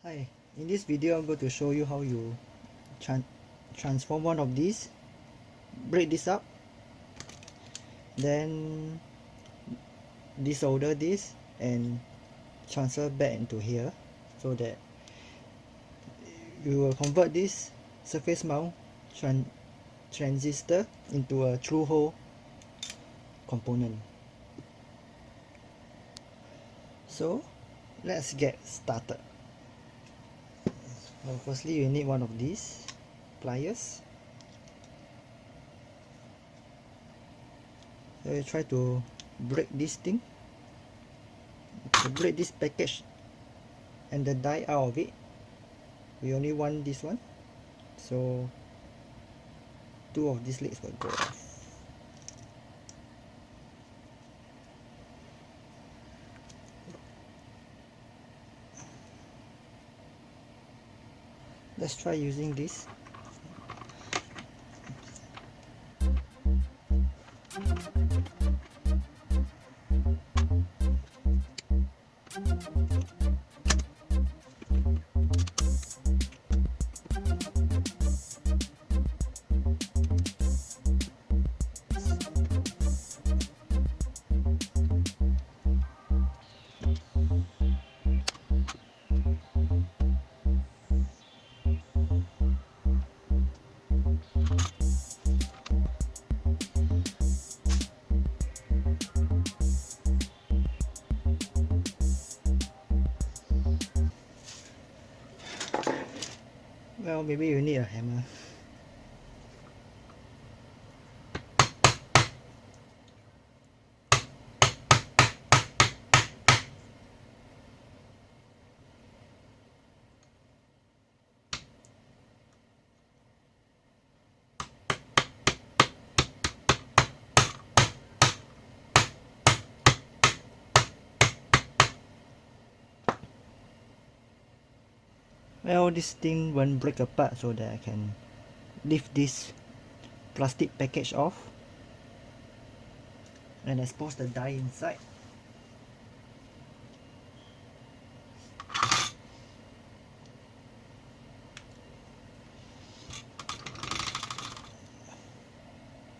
Hi, in this video I'm going to show you how you transform one of these, break this up, then desolder this and transfer back into here, so that you will convert this surface mount transistor into a through hole component. So let's get started. Well, firstly you need one of these pliers. So you try to break this thing, to break this package and the die out of it. We only want this one, so two of these legs will go off. Let's try using this. Well, maybe you need a hammer. Well, this thing won't break apart, so that I can lift this plastic package off and expose the die inside.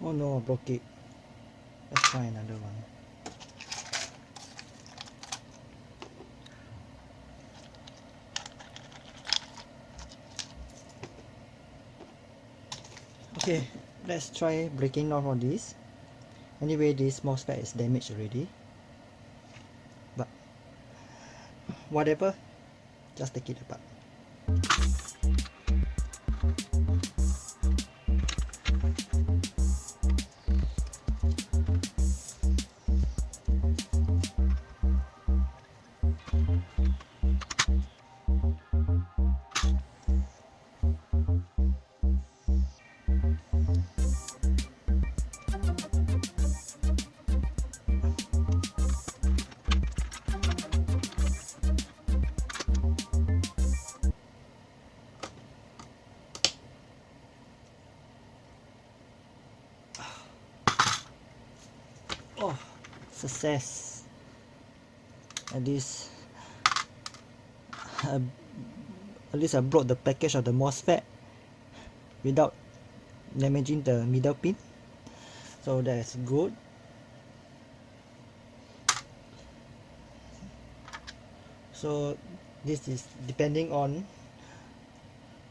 Oh no, I broke it. Let's try another one. Okay, let's try breaking off of this. Anyway, this MOSFET is damaged already, but whatever, just take it apart. Oh, success! At least I broke the package of the MOSFET without damaging the middle pin, so that's good. So this is depending on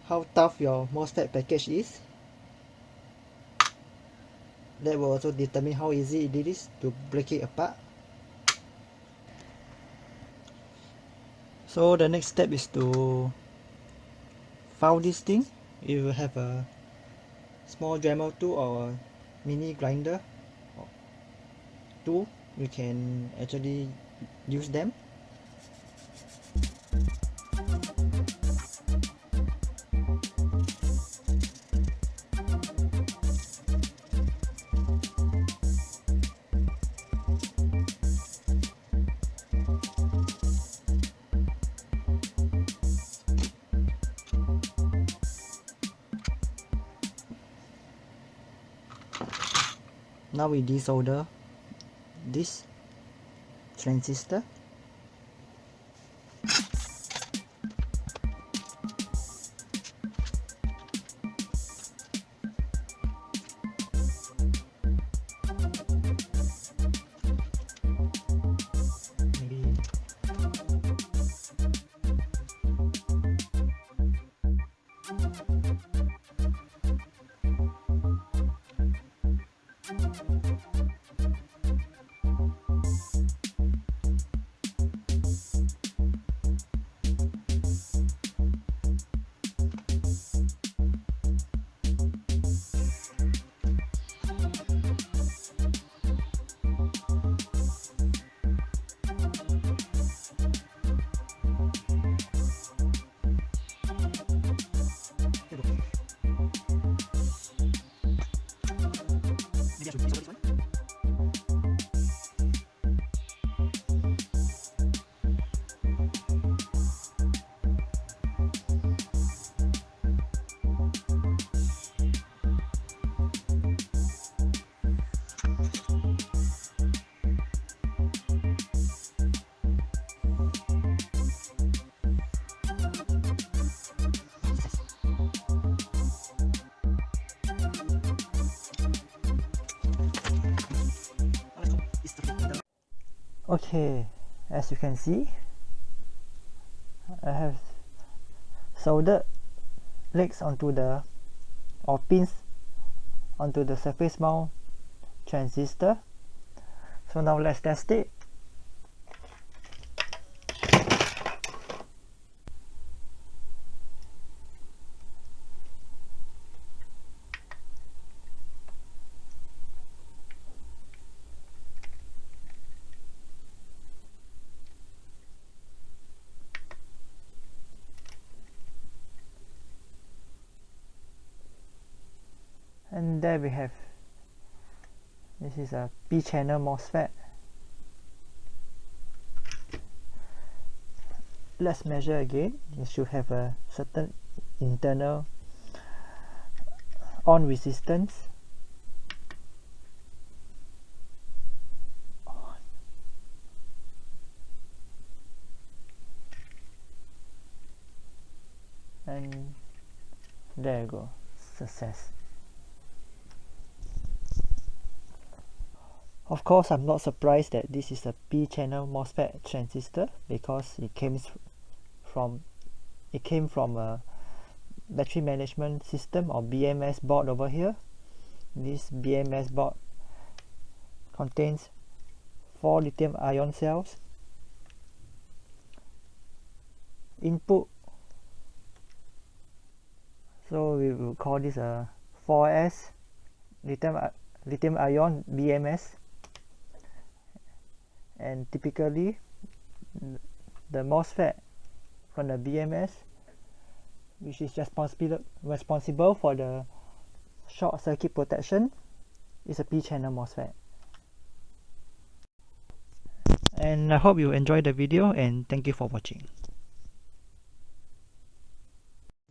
how tough your MOSFET package is. That will also determine how easy it is to break it apart. So the next step is to file this thing. If you have a small Dremel tool or a mini grinder tool, you can actually use them. Now we desolder this transistor. Okay, as you can see, I have soldered legs onto the, or pins onto the surface mount transistor. So now let's test it. And there we have, this is a P-channel MOSFET. Let's measure again. It should have a certain internal on resistance. And there you go, success. Of course, I'm not surprised that this is a P-channel MOSFET transistor, because it came from a battery management system, or BMS board over here. This BMS board contains 4 lithium-ion cells. Input, so we will call this a 4S lithium-ion BMS. And typically the MOSFET from the BMS, which is responsible for the short circuit protection, is a P-channel MOSFET. And I hope you enjoyed the video, and thank you for watching.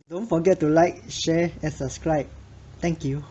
Don't forget to like, share and subscribe. Thank you.